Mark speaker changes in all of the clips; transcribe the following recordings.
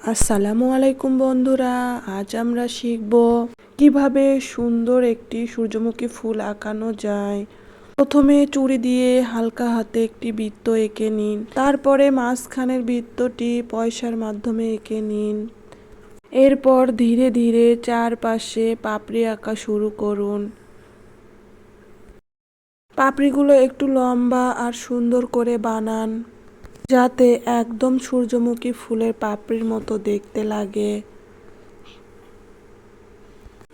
Speaker 1: আসসালামু আলাইকুম বন্ধুরা, আজ আমরা শিখব কিভাবে সুন্দর একটি সূর্যমুখী ফুল আঁকানো যায়। প্রথমে চুড়ি দিয়ে হালকা হাতে একটি বৃত্ত এঁকে নিন। তারপরে মাঝখানের বৃত্তটি পয়সার মাধ্যমে এঁকে নিন। এরপর ধীরে ধীরে চারপাশে পাপড়ি আঁকা শুরু করুন। পাপড়িগুলো একটু লম্বা আর সুন্দর করে বানান, যাতে একদম সূর্যমুখী ফুলের পাপড়ির মতো দেখতে লাগে।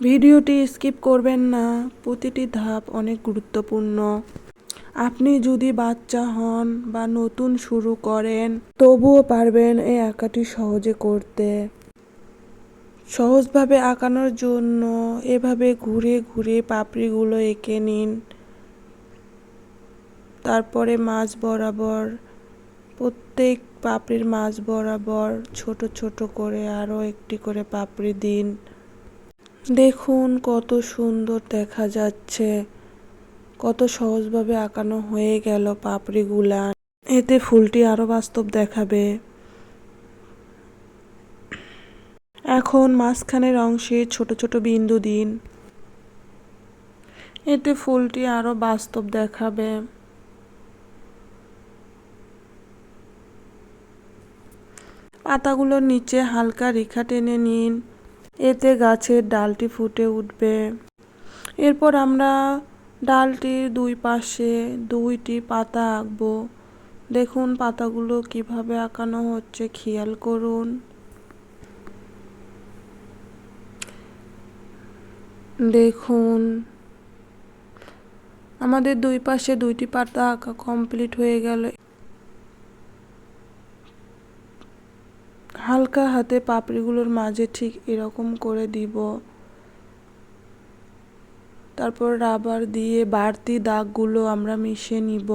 Speaker 1: ভিডিওটি স্কিপ করবেন না, প্রতিটি ধাপ অনেক গুরুত্বপূর্ণ। আপনি যদি বাচ্চা হন বা নতুন শুরু করেন, তবুও পারবেন এই আঁকাটি সহজে করতে। সহজভাবে আঁকানোর জন্য এভাবে ঘুরে ঘুরে পাপড়িগুলো এঁকে নিন। তারপরে মাঝ বরাবর, প্রত্যেক পাপড়ির মাঝ বরাবর ছোট ছোট করে আরও একটি করে পাপড়ি দিন। দেখুন কত সুন্দর দেখা যাচ্ছে, কত সহজভাবে আঁকানো হয়ে গেল পাপড়িগুলা। এতে ফুলটি আরো বাস্তব দেখাবে। এখন মাঝখানের অংশে ছোট ছোট বিন্দু দিন, এতে ফুলটি আরো বাস্তব দেখাবে। পাতাগুলোর নিচে হালকা রেখা টেনে নিন, এতে গাছের ডালটি ফুটে উঠবে। এরপর আমরা ডালটির দুই পাশে দুইটি পাতা আঁকবো। দেখুন পাতাগুলো কিভাবে আঁকানো হচ্ছে, খেয়াল করুন। দেখুন আমাদের দুই পাশে দুইটি পাতা আঁকা কমপ্লিট হয়ে গেল। হালকা হাতে পাপড়িগুলোর মাঝে ঠিক এরকম করে দিব। তারপর রাবার দিয়ে বাড়তি দাগগুলো আমরা মিশিয়ে নিব।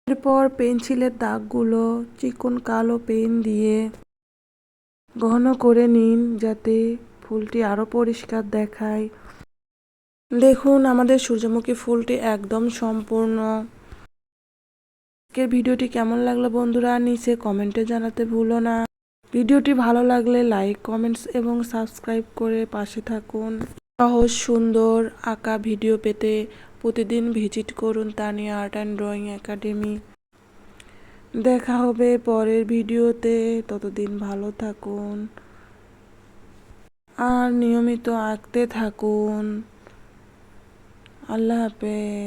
Speaker 1: এরপর পেন্সিলের দাগগুলো চিকন কালো পেন দিয়ে ঘন করে নিন, যাতে ফুলটি আরো পরিষ্কার দেখায়। দেখুন আমাদের সূর্যমুখী ফুলটি একদম সম্পূর্ণ। আজকের ভিডিওটি কেমন লাগলো বন্ধুরা, নিচে কমেন্টে জানাতে ভুলো না। ভিডিওটি ভালো লাগলে লাইক, কমেন্টস এবং সাবস্ক্রাইব করে পাশে থাকুন। সহজ সুন্দর আঁকা ভিডিও পেতে প্রতিদিন ভিজিট করুন Tania art and drawing academy. দেখা হবে পরের ভিডিওতে, ততদিন ভালো থাকুন আর নিয়মিত আঁকতে থাকুন। আল্লাহ হাফেজ।